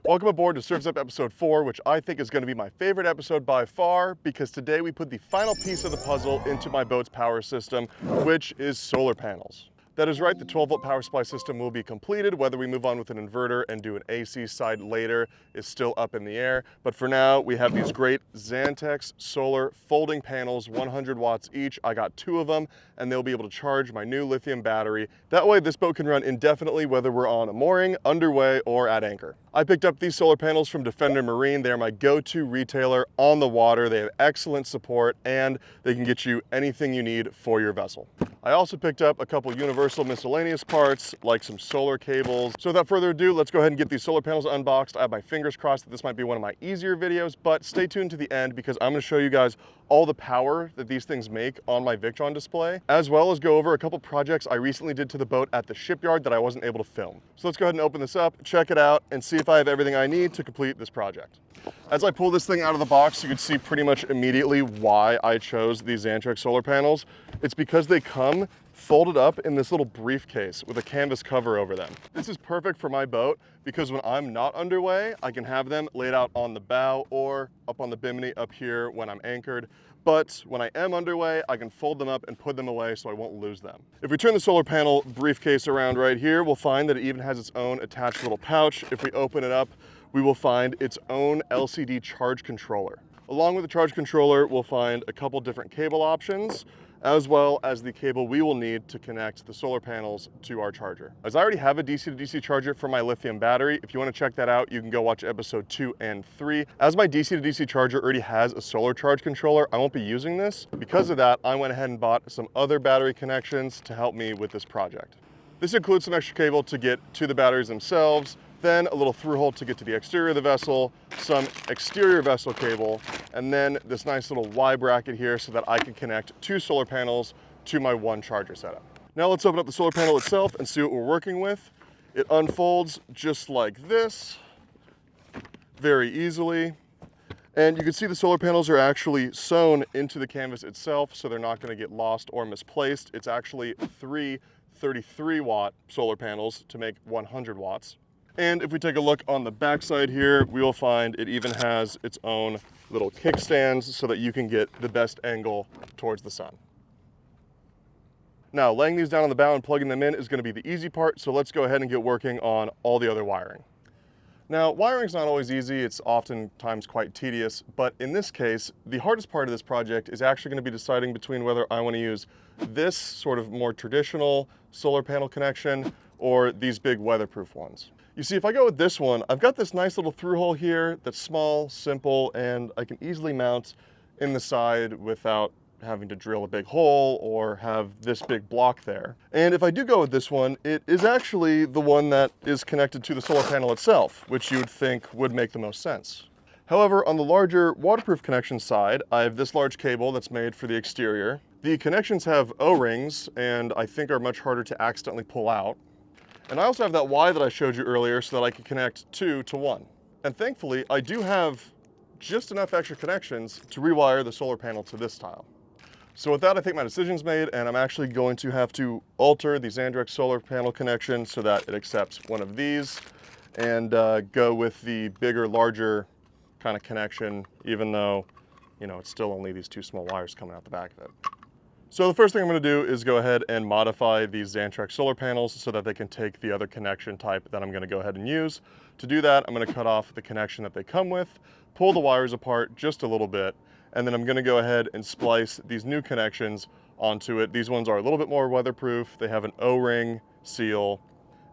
Welcome aboard to Surf's Up episode 4, which I think is going to be my favorite episode by far, because today we put the final piece of the puzzle into my boat's power system, which is solar panels. That is right, the 12-volt power supply system will be completed. Whether we move on with an inverter and do an AC side later is still up in the air. But for now, we have these great Xantrex solar folding panels, 100 watts each. I got 2 of them, and they'll be able to charge my new lithium battery. That way, this boat can run indefinitely, whether we're on a mooring, underway, or at anchor. I picked up these solar panels from Defender Marine. They are my go-to retailer on the water. They have excellent support, and they can get you anything you need for your vessel. I also picked up a couple universal miscellaneous parts, like some solar cables. So without further ado, let's go ahead and get these solar panels unboxed. I have my fingers crossed that this might be one of my easier videos, but stay tuned to the end because I'm gonna show you guys all the power that these things make on my Victron display, as well as go over a couple projects I recently did to the boat at the shipyard that I wasn't able to film. So let's go ahead and open this up, check it out, and see if I have everything I need to complete this project. As I pull this thing out of the box, you can see pretty much immediately why I chose these Xantrex solar panels. It's because they come folded up in this little briefcase with a canvas cover over them. This is perfect for my boat because when I'm not underway, I can have them laid out on the bow or up on the bimini up here when I'm anchored. But when I am underway, I can fold them up and put them away so I won't lose them. If we turn the solar panel briefcase around right here, we'll find that it even has its own attached little pouch. If we open it up, we will find its own LCD charge controller. Along with the charge controller, we'll find a couple different cable options, as well as the cable we will need to connect the solar panels to our charger. As I already have a DC to DC charger for my lithium battery, if you want to check that out, you can go watch episode 2 and 3. As my DC to DC charger already has a solar charge controller, I won't be using this. Because of that, I went ahead and bought some other battery connections to help me with this project. This includes some extra cable to get to the batteries themselves, then a little through hole to get to the exterior of the vessel, some exterior vessel cable, and then this nice little Y bracket here so that I can connect 2 solar panels to my 1 charger setup. Now let's open up the solar panel itself and see what we're working with. It unfolds just like this, very easily. And you can see the solar panels are actually sewn into the canvas itself, so they're not gonna get lost or misplaced. It's actually 3 33-watt solar panels to make 100 watts. And if we take a look on the back side here, we will find it even has its own little kickstands so that you can get the best angle towards the sun. Now, laying these down on the bow and plugging them in is going to be the easy part, so let's go ahead and get working on all the other wiring. Now, wiring's not always easy, it's oftentimes quite tedious, but in this case, the hardest part of this project is actually going to be deciding between whether I want to use this sort of more traditional solar panel connection or these big weatherproof ones. You see, if I go with this one, I've got this nice little through hole here that's small, simple, and I can easily mount in the side without having to drill a big hole or have this big block there. And if I do go with this one, it is actually the one that is connected to the solar panel itself, which you would think would make the most sense. However, on the larger waterproof connection side, I have this large cable that's made for the exterior. The connections have O-rings and I think are much harder to accidentally pull out. And I also have that Y that I showed you earlier so that I can connect 2 to 1. And thankfully, I do have just enough extra connections to rewire the solar panel to this tile. So with that, I think my decision's made, and I'm actually going to have to alter the Xantrex solar panel connection so that it accepts one of these and go with the bigger, larger kind of connection, even though, you know, it's still only these 2 small wires coming out the back of it. So the first thing I'm going to do is go ahead and modify these Xantrex solar panels so that they can take the other connection type that I'm going to go ahead and use. To do that, I'm going to cut off the connection that they come with, pull the wires apart just a little bit, and then I'm going to go ahead and splice these new connections onto it. These ones are a little bit more weatherproof. They have an O-ring seal,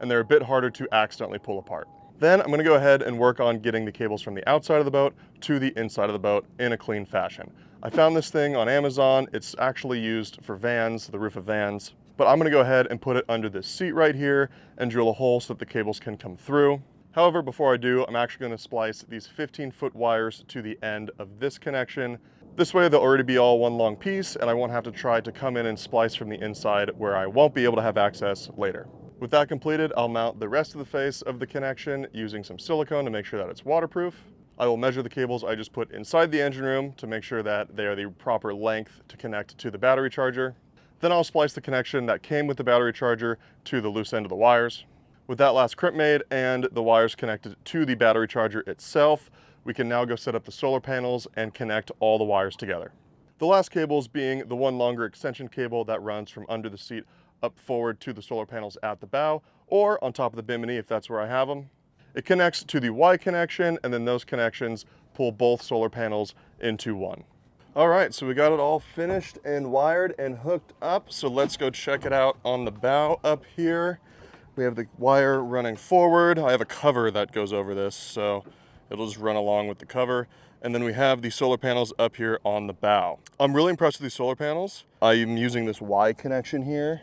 and they're a bit harder to accidentally pull apart. Then I'm going to go ahead and work on getting the cables from the outside of the boat to the inside of the boat in a clean fashion. I found this thing on Amazon. It's actually used for vans, the roof of vans, but I'm going to go ahead and put it under this seat right here and drill a hole so that the cables can come through. However, before I do, I'm actually going to splice these 15-foot wires to the end of this connection. This way they'll already be all one long piece and I won't have to try to come in and splice from the inside where I won't be able to have access later. With that completed, I'll mount the rest of the face of the connection using some silicone to make sure that it's waterproof. I will measure the cables I just put inside the engine room to make sure that they are the proper length to connect to the battery charger. Then I'll splice the connection that came with the battery charger to the loose end of the wires. With that last crimp made and the wires connected to the battery charger itself, we can now go set up the solar panels and connect all the wires together. The last cables being the one longer extension cable that runs from under the seat up forward to the solar panels at the bow, or on top of the bimini if that's where I have them. It connects to the Y connection, and then those connections pull both solar panels into one. All right, so we got it all finished and wired and hooked up. So let's go check it out on the bow up here. We have the wire running forward. I have a cover that goes over this, so it'll just run along with the cover. And then we have the solar panels up here on the bow. I'm really impressed with these solar panels. I'm using this Y connection here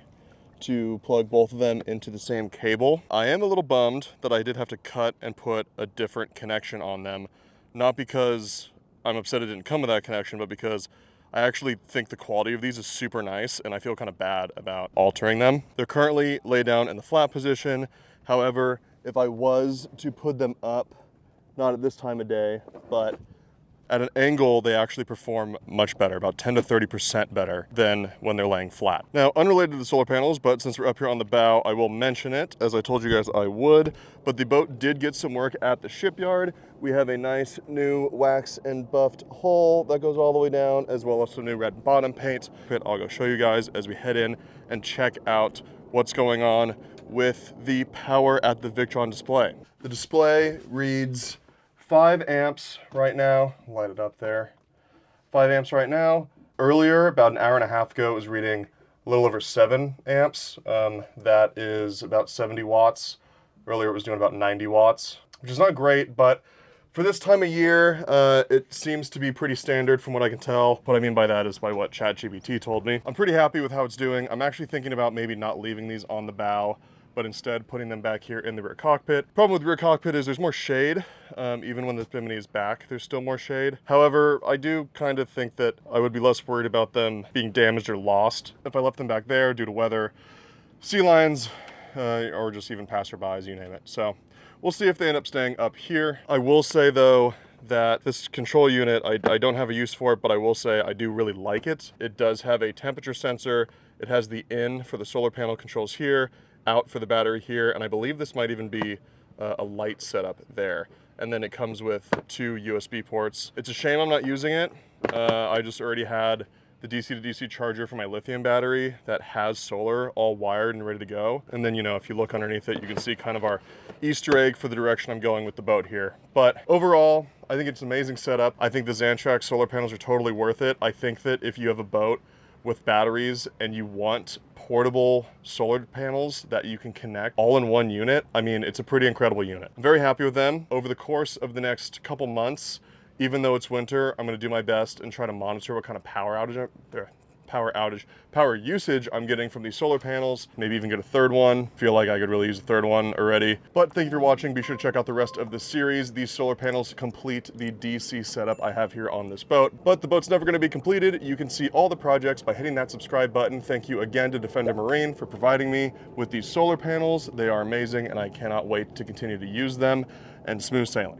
to plug both of them into the same cable. I am a little bummed that I did have to cut and put a different connection on them, not because I'm upset it didn't come with that connection, but because I actually think the quality of these is super nice and I feel kind of bad about altering them. They're currently laid down in the flat position. However, if I was to put them up, not at this time of day, but at an angle, they actually perform much better, about 10 to 30% better than when they're laying flat. Now, unrelated to the solar panels, but since we're up here on the bow, I will mention it, as I told you guys I would, but the boat did get some work at the shipyard. We have a nice new wax and buffed hull that goes all the way down, as well as some new red bottom paint. I'll go show you guys as we head in and check out what's going on with the power at the Victron display. The display reads 5 amps right now. Light it up there. 5 amps right now. Earlier, about an hour and a half ago, it was reading a little over 7 amps. That is about 70 watts. Earlier, it was doing about 90 watts, which is not great, but for this time of year, it seems to be pretty standard from what I can tell. What I mean by that is by what ChatGPT told me. I'm pretty happy with how it's doing. I'm actually thinking about maybe not leaving these on the bow, but instead putting them back here in the rear cockpit. Problem with the rear cockpit is there's more shade. Even when this bimini is back, there's still more shade. However, I do kind of think that I would be less worried about them being damaged or lost if I left them back there due to weather, sea lions, or just even passerbys, you name it. So we'll see if they end up staying up here. I will say though, that this control unit, I don't have a use for it, but I will say I do really like it. It does have a temperature sensor. It has the in for the solar panel controls here, out for the battery here, and I believe this might even be a light setup there. And then it comes with 2 USB ports. It's a shame I'm not using it. I just already had the DC to DC charger for my lithium battery that has solar all wired and ready to go. And then, you know, if you look underneath it, you can see kind of our Easter egg for the direction I'm going with the boat here. But overall, I think it's an amazing setup. I think the Xantrex solar panels are totally worth it. I think that if you have a boat with batteries and you want portable solar panels that you can connect all in one unit, I mean, it's a pretty incredible unit. I'm very happy with them. Over the course of the next couple months, even though it's winter, I'm gonna do my best and try to monitor what kind of power usage I'm getting from these solar panels, maybe even get a third one. Feel like I could really use a third one already. But thank you for watching. Be sure to check out the rest of the series. These solar panels complete the DC setup I have here on this boat. But the boat's never going to be completed. You can see all the projects by hitting that subscribe button. Thank you again to Defender Marine for providing me with these solar panels. They are amazing and I cannot wait to continue to use them, and smooth sailing.